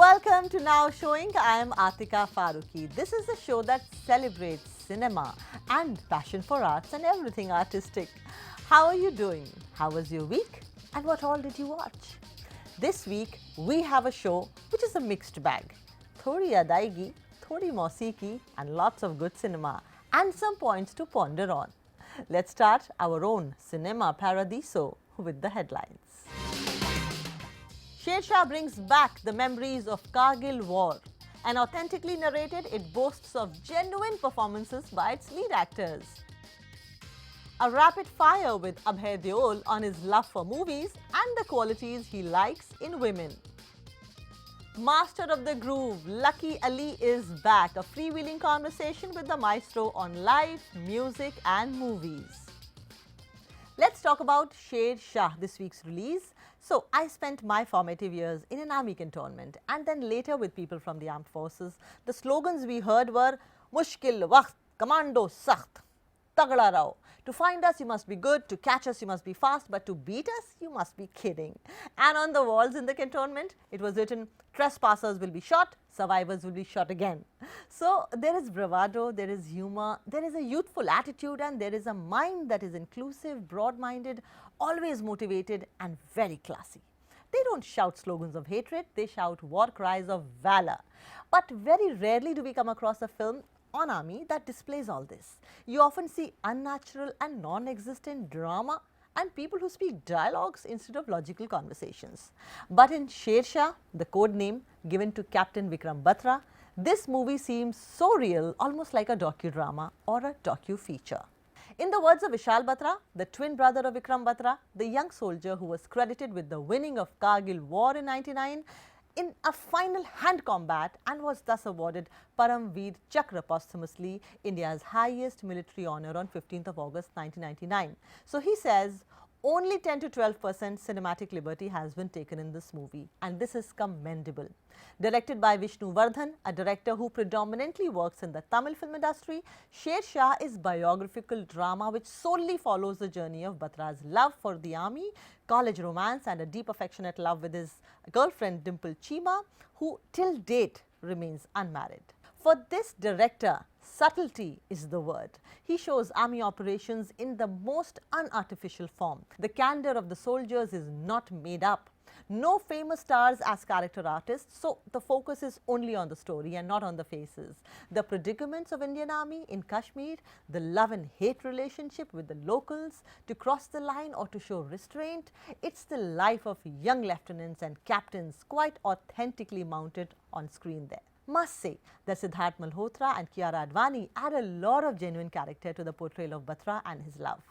Welcome to Now Showing. I am Atika Farooqi. This is a show that celebrates cinema and passion for arts and everything artistic. How are you doing? How was your week? And what all did you watch? This week, we have a show which is a mixed bag. Thodi adaigi, thodi mausiki, and lots of good cinema and some points to ponder on. Let's start our own Cinema Paradiso with the headlines. Sher Shah brings back the memories of Kargil War. And authentically narrated, it boasts of genuine performances by its lead actors. A rapid fire with Abhay Deol on his love for movies and the qualities he likes in women. Master of the Groove, Lucky Ali is back. A freewheeling conversation with the maestro on life, music and movies. Let's talk about Sher Shah, this week's release. So, I spent my formative years in an army cantonment and then later with people from the armed forces. The slogans we heard were Mushkil Waqt, Commando Sakht, Tagda Raho. To find us, you must be good. To catch us, you must be fast. But to beat us, you must be kidding. And on the walls in the cantonment, it was written, trespassers will be shot, survivors will be shot again. So, there is bravado, there is humor, there is a youthful attitude and there is a mind that is inclusive, broad-minded, always motivated and very classy. They don't shout slogans of hatred, they shout war cries of valor. But very rarely do we come across a film on army that displays all this. You often see unnatural and non-existent drama and people who speak dialogues instead of logical conversations. But in Sher Shah, the code name given to Captain Vikram Batra, this movie seems so real, almost like a docudrama or a docu-feature. In the words of Vishal Batra, the twin brother of Vikram Batra, the young soldier who was credited with the winning of Kargil War in 1999, in a final hand combat and was thus awarded Param Veer Chakra posthumously, India's highest military honour on 15th of August 1999. So he says, only 10 to 12% cinematic liberty has been taken in this movie and this is commendable. Directed by Vishnu Vardhan, a director who predominantly works in the Tamil film industry, Sher Shah is biographical drama which solely follows the journey of Batra's love for the army, college romance and a deep affectionate love with his girlfriend Dimple Chima, who till date remains unmarried. For this director, subtlety is the word. He shows army operations in the most unartificial form. The candor of the soldiers is not made up. No famous stars as character artists, so the focus is only on the story and not on the faces. The predicaments of Indian Army in Kashmir, the love and hate relationship with the locals, to cross the line or to show restraint, it's the life of young lieutenants and captains quite authentically mounted on screen there. Must say that Siddharth Malhotra and Kiara Advani add a lot of genuine character to the portrayal of Batra and his love.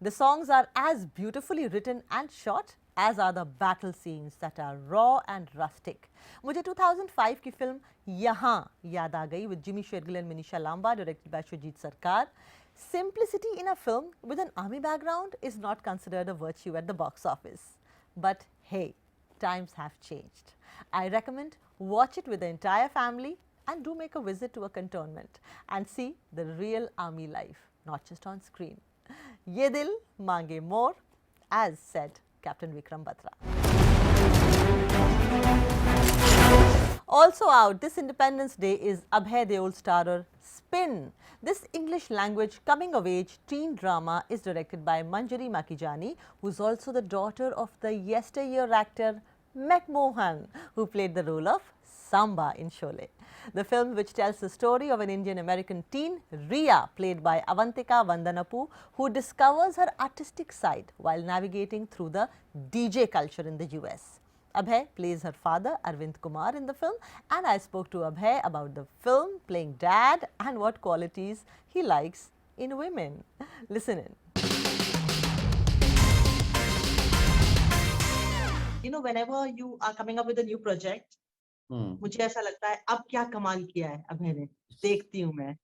The songs are as beautifully written and shot as are the battle scenes that are raw and rustic. मुझे 2005 की film यहाँ याद आ गई with Jimmy Shergill and Manisha Lamba, directed by Shujit Sarkar. Simplicity in a film with an army background is not considered a virtue at the box office. But hey, times have changed. I recommend watch it with the entire family and do make a visit to a cantonment and see the real army life, not just on screen. Ye dil mange more, as said Captain Vikram Batra. Also out this Independence Day is Abhay Deol starrer Spin. This English language coming of age teen drama is directed by Manjari Makijani, who is also the daughter of the yesteryear actor Meg Mohan, who played the role of Samba in Sholay. The film, which tells the story of an Indian-American teen, Riya, played by Avantika Vandanapu, who discovers her artistic side while navigating through the DJ culture in the US. Abhay plays her father, Arvind Kumar, in the film, and I spoke to Abhay about the film, playing dad, and what qualities he likes in women. Listen in. You know, whenever you are coming up with a new project, मुझे ऐसा लगता है अब क्या कमाल किया है अभय ने, देखती हूँ मैं.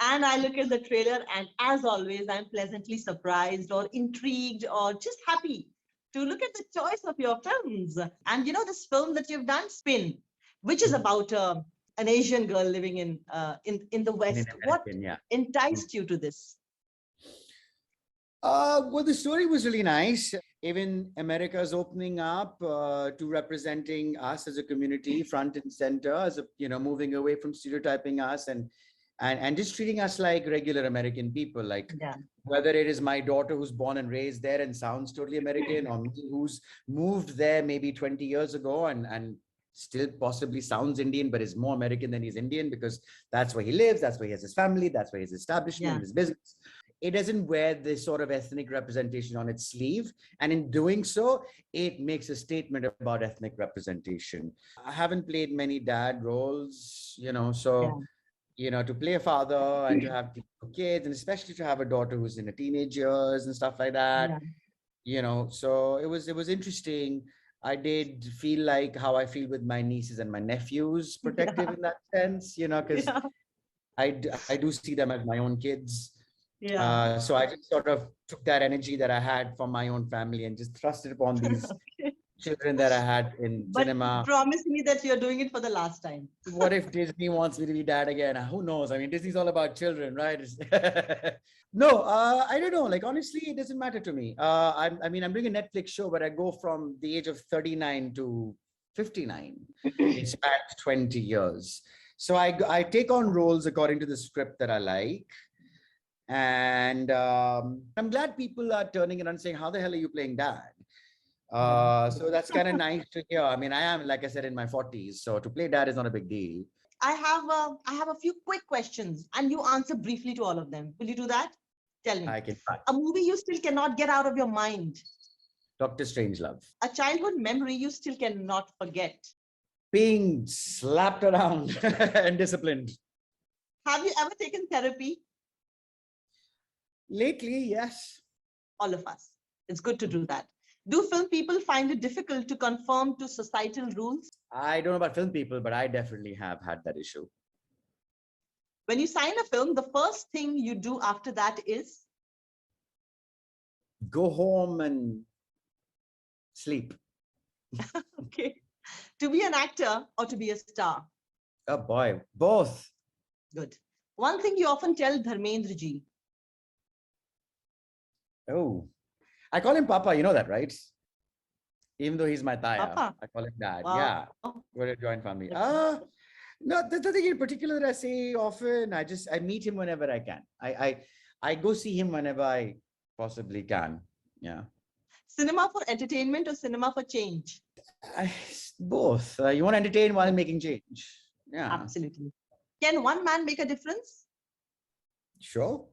And I look at the trailer and as always I'm pleasantly surprised or intrigued or just happy to look at the choice of your films. And you know, this film that you've done, Spin, which is about an Asian girl living in the West. What enticed you to this? Well, the story was really nice. even America is opening up to representing us as a community front and center, as a, moving away from stereotyping us and just treating us like regular American people. Like, whether it is my daughter who's born and raised there and sounds totally American, or me who's moved there maybe 20 years ago and still possibly sounds Indian, but is more American than he's Indian, because that's where he lives, that's where he has his family, that's where his establishment, his business. It doesn't wear this sort of ethnic representation on its sleeve. And in doing so, it makes a statement about ethnic representation. I haven't played many dad roles, so, to play a father and to have kids, and especially to have a daughter who's in her teenage years and stuff like that, so it was interesting. I did feel like how I feel with my nieces and my nephews, protective in that sense, because I do see them as my own kids. So I just sort of took that energy that I had from my own family and just thrust it upon these children that I had in cinema. Promise me that you're doing it for the last time. What if Disney wants me to be dad again? Who knows? I mean, Disney's all about children, right? No, I don't know. Like, honestly, it doesn't matter to me. I'm doing a Netflix show, but I go from the age of 39 to 59. It's spanned 20 years. So I take on roles according to the script that I like. And I'm glad people are turning it and saying, how the hell are you playing dad? So that's kind of nice to hear. I mean, I am, like I said, in my 40s, so to play dad is not a big deal. I have a few quick questions and you answer briefly to all of them. Will you do that? Tell me. I can try. A movie you still cannot get out of your mind. Dr. Strangelove. A childhood memory you still cannot forget. Being slapped around and disciplined. Have you ever taken therapy? Lately, yes. All of us. It's good to do that. Do film people find it difficult to conform to societal rules? I don't know about film people, but I definitely have had that issue. When you sign a film, the first thing you do after that is? Go home and sleep. Okay. To be an actor or to be a star? Oh boy, both. Good. One thing you often tell Dharmendra ji? Oh, I call him Papa, you know that, right? Even though he's my Taya, Papa? I call him Dad. Wow. Yeah, we're a joint family. No, there's nothing in particular that I say often. I meet him whenever I can. I go see him whenever I possibly can. Yeah. Cinema for entertainment or cinema for change? Both. You want to entertain while making change. Yeah. Absolutely. Can one man make a difference? Sure.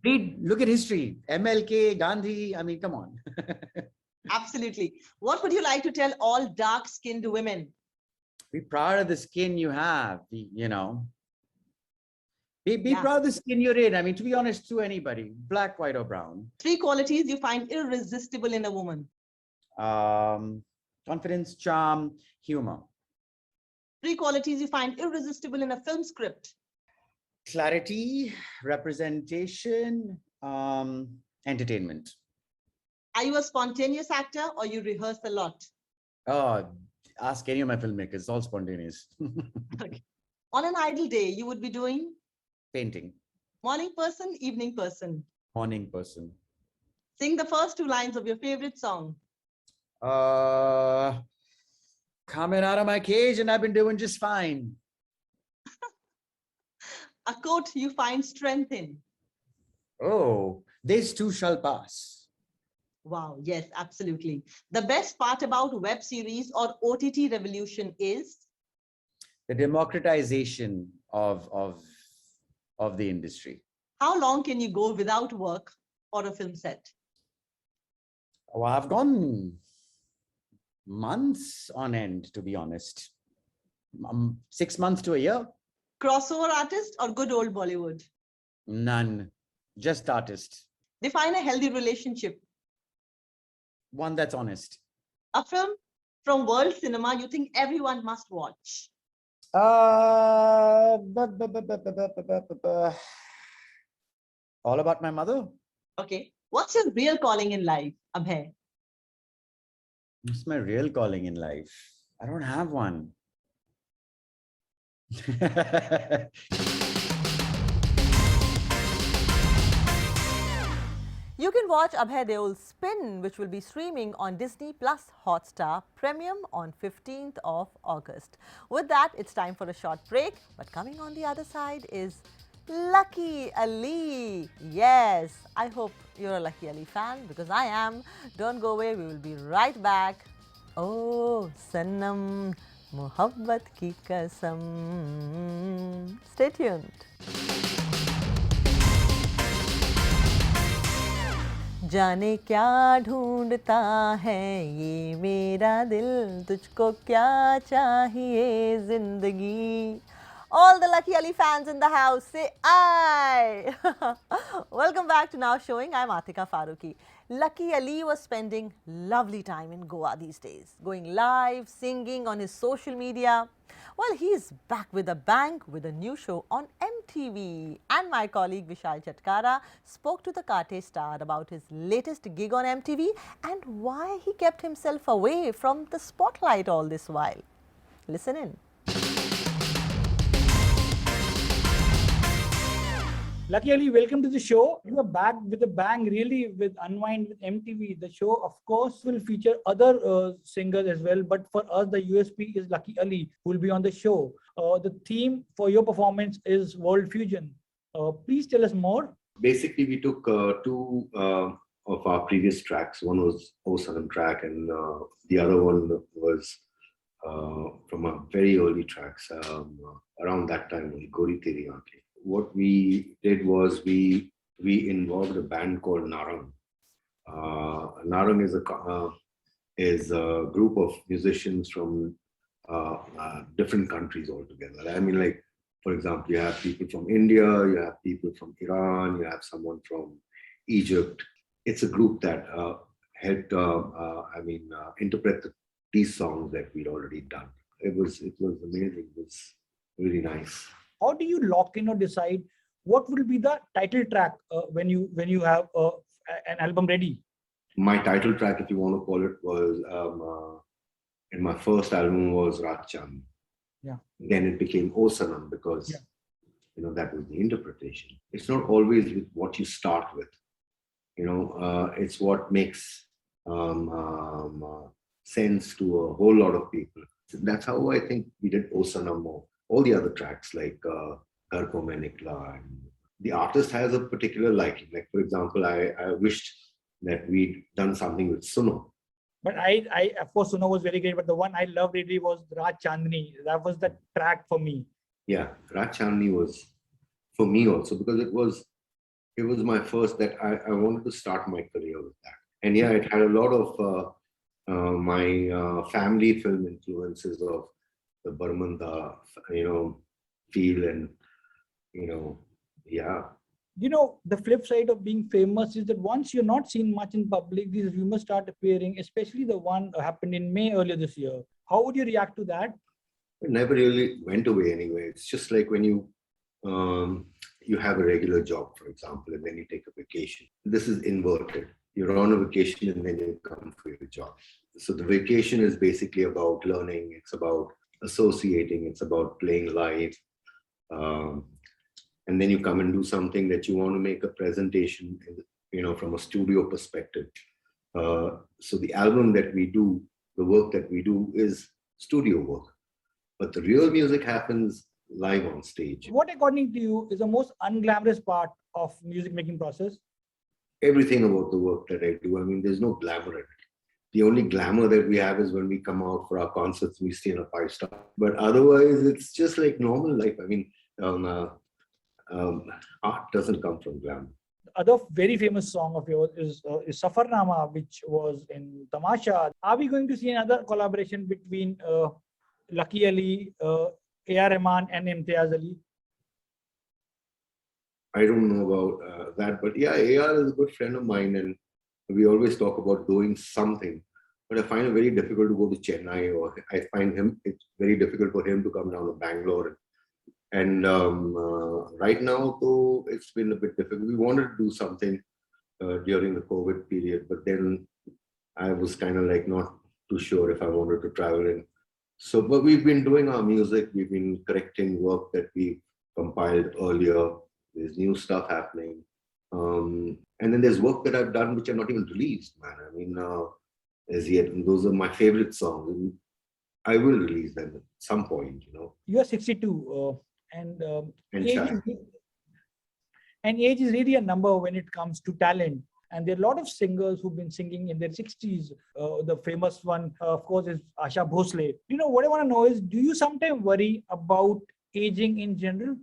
Look at history. MLK, Gandhi. I mean, come on. Absolutely. What would you like to tell all dark-skinned women? Be proud of the skin you have, Be proud of the skin you're in. I mean, to be honest, to anybody, black, white, or brown. 3 qualities you find irresistible in a woman. Confidence, charm, humor. 3 qualities you find irresistible in a film script. Clarity, representation, entertainment. Are you a spontaneous actor or you rehearse a lot? Oh, ask any of my filmmakers, it's all spontaneous. Okay. On an ideal day, you would be doing? Painting. Morning person, evening person? Morning person. Sing the first 2 lines of your favorite song. Coming out of my cage and I've been doing just fine. A quote you find strength in. Oh, this too shall pass. Wow, yes, absolutely. The best part about web series or OTT revolution is? The democratization of the industry. How long can you go without work or a film set? Well, I've gone months on end, to be honest. 6 months to a year. Crossover artist or good old Bollywood? None, just artist. Define a healthy relationship. One that's honest. A film from world cinema you think everyone must watch? All About My Mother. Okay. What's your real calling in life, Abhay? What's my real calling in life? I don't have one. You can watch Abhay Deol's Spin, which will be streaming on Disney Plus Hotstar Premium on 15th of August. With that, it's time for a short break. But coming on the other side is Lucky Ali. Yes, I hope you're a Lucky Ali fan because I am. Don't go away, we will be right back. Oh, Sanam, Mohabbat ki kasam. Stay tuned. जाने क्या ढूंढता है ये मेरा दिल तुझको क्या चाहिए जिंदगी. All the Lucky Ali fans in the house say I. Welcome back to Now Showing. I'm Atika Farooqui. Lucky Ali was spending lovely time in Goa these days, going live, singing on his social media. Well, he's back with a bang with a new show on MTV. And my colleague Vishal Chatkara spoke to the Kate star about his latest gig on MTV and why he kept himself away from the spotlight all this while. Listen in. Lucky Ali, welcome to the show. You are back with a bang, really, with Unwind with MTV. The show, of course, will feature other singers as well. But for us, the USP is Lucky Ali, who will be on the show. The theme for your performance is World Fusion. Please tell us more. Basically, we took two of our previous tracks. One was O7 track, and the other one was from our very early tracks. Around that time, Gori Teri Aankhein. What we did was we involved a band called Narang. Narang is a group of musicians from different countries altogether. I mean, like, for example, you have people from India, you have people from Iran, you have someone from Egypt. It's a group that helped, interpret these songs that we'd already done. It was amazing. It was really nice. How do you lock in or decide what will be the title track when you have an album ready? My title track, if you want to call it, was in my first album was Raat Chandni. Yeah. Then it became O Sanam because that was the interpretation. It's not always with what you start with. It's what makes sense to a whole lot of people. That's how I think we did O Sanam more. All the other tracks like Ghar Ko Main Nikla, and the artist has a particular liking. Like, for example, I wished that we'd done something with Suno. But I of course, Suno was very great, but the one I loved really was Raat Chandni. That was the track for me. Yeah, Raat Chandni was for me also because it was my first that I wanted to start my career with that. And yeah, it had a lot of my family film influences of the Barmanda, feel and, yeah. The flip side of being famous is that once you're not seen much in public, these rumors start appearing, especially the one happened in May earlier this year. How would you react to that? It never really went away anyway. It's just like when you have a regular job, for example, and then you take a vacation. This is inverted. You're on a vacation and then you come for your job. So the vacation is basically about learning. It's about associating. It's about playing live. And then you come and do something that you want to make a presentation, from a studio perspective. So the album that we do, the work that we do is studio work. But the real music happens live on stage. What, according to you, is the most unglamorous part of music making process? Everything about the work that I do. I mean, there's no glamour in it. The only glamour that we have is when we come out for our concerts, we stay in a 5-star. But otherwise, it's just like normal life. I mean, art doesn't come from glamour. The other very famous song of yours is Safarnama, which was in Tamasha. Are we going to see another collaboration between Lucky Ali, A.R. Rahman and Imtiaz Ali? I don't know about that, but yeah, A.R. is a good friend of mine and we always talk about doing something, but I find it very difficult to go to Chennai, or I find it's very difficult for him to come down to Bangalore. And right now, though, it's been a bit difficult. We wanted to do something during the COVID period, but then I was kind of like not too sure if I wanted to travel in. So, but we've been doing our music. We've been correcting work that we compiled earlier. There's new stuff happening. And then there's work that I've done which are not even released, man. I mean, as yet, and those are my favorite songs. And I will release them at some point, you know. You are 62, and And age shy. is, and age is really a number when it comes to talent. And there are a lot of singers who've been singing in their 60s. The famous one, of course, is Asha Bhosle. You know, what I want to know is, do you sometimes worry about aging in general?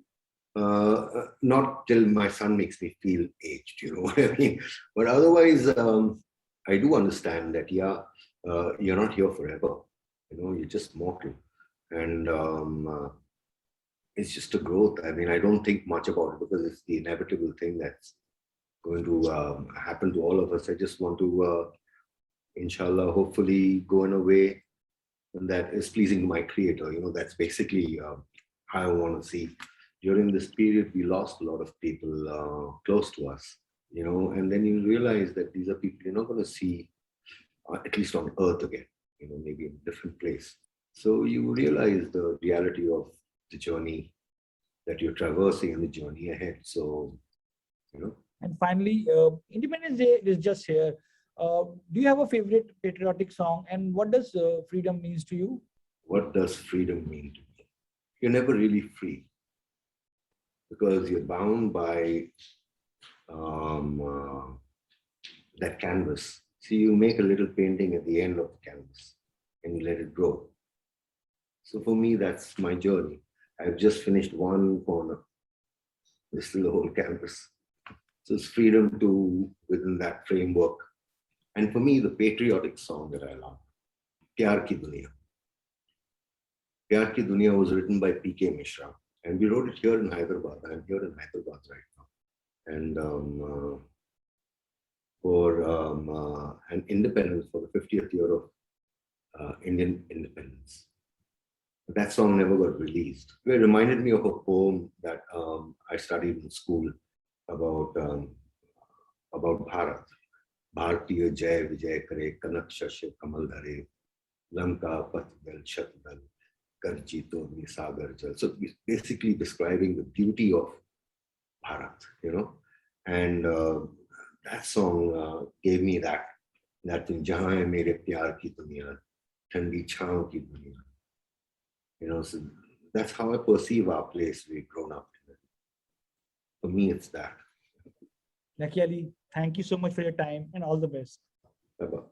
Not till my son makes me feel aged, you know what I mean? But otherwise, I do understand that, yeah, you're not here forever. You know, you're just mortal. And it's just a growth. I mean, I don't think much about it because it's the inevitable thing that's going to happen to all of us. I just want to, inshallah, hopefully go in a way that is pleasing to my creator. You know, that's basically how I want to see. During this period, we lost a lot of people close to us, you know, and then you realize that these are people you're not going to see, at least on earth again, you know, maybe in a different place. So you realize the reality of the journey that you're traversing and the journey ahead. So, you know. And finally, Independence Day is just here. Do you have a favorite patriotic song? And what does freedom means to you? What does freedom mean to me? You're never really free because you're bound by that canvas. So you make a little painting at the end of the canvas and you let it grow. So for me, that's my journey. I've just finished one corner. There's still the whole canvas. So it's freedom to within that framework. And for me, the patriotic song that I love, Pyar Ki Duniya. Pyar Ki Duniya was written by P.K. Mishra. And we wrote it here in Hyderabad. I'm here in Hyderabad right now. And for an independence, for the 50th year of Indian independence. That song never got released. It reminded me of a poem that I studied in school about Bharat. Bhartiya Jai Vijay Kare, Kanak Shashe Kamal Dhare, Lanka Patdal Shatdal, Karjito Nisagar Jal. So basically describing the beauty of Bharat, you know. And that song gave me that thing, Jahan hai mere pyar ki duniya, thandi chhaon ki duniya. You know, so that's how I perceive our place we've grown up in. For me, it's that. Lucky Ali, thank you so much for your time and all the best. Bye-bye.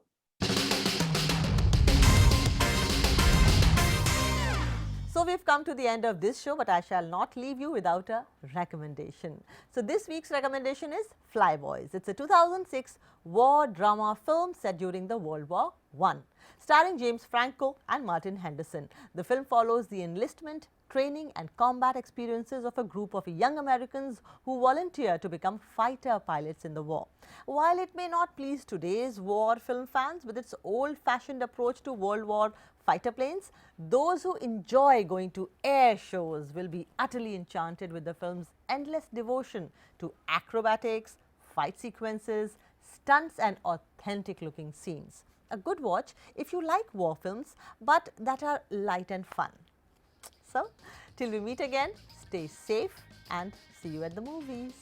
So we've come to the end of this show, but I shall not leave you without a recommendation. So this week's recommendation is Flyboys. It's a 2006 war drama film set during the World War I, starring James Franco and Martin Henderson. The film follows the enlistment, training and combat experiences of a group of young Americans who volunteer to become fighter pilots in the war. While it may not please today's war film fans with its old-fashioned approach to World War fighter planes, those who enjoy going to air shows will be utterly enchanted with the film's endless devotion to acrobatics, fight sequences, stunts and authentic-looking scenes. A good watch if you like war films, but that are light and fun. So, till we meet again, stay safe and see you at the movies.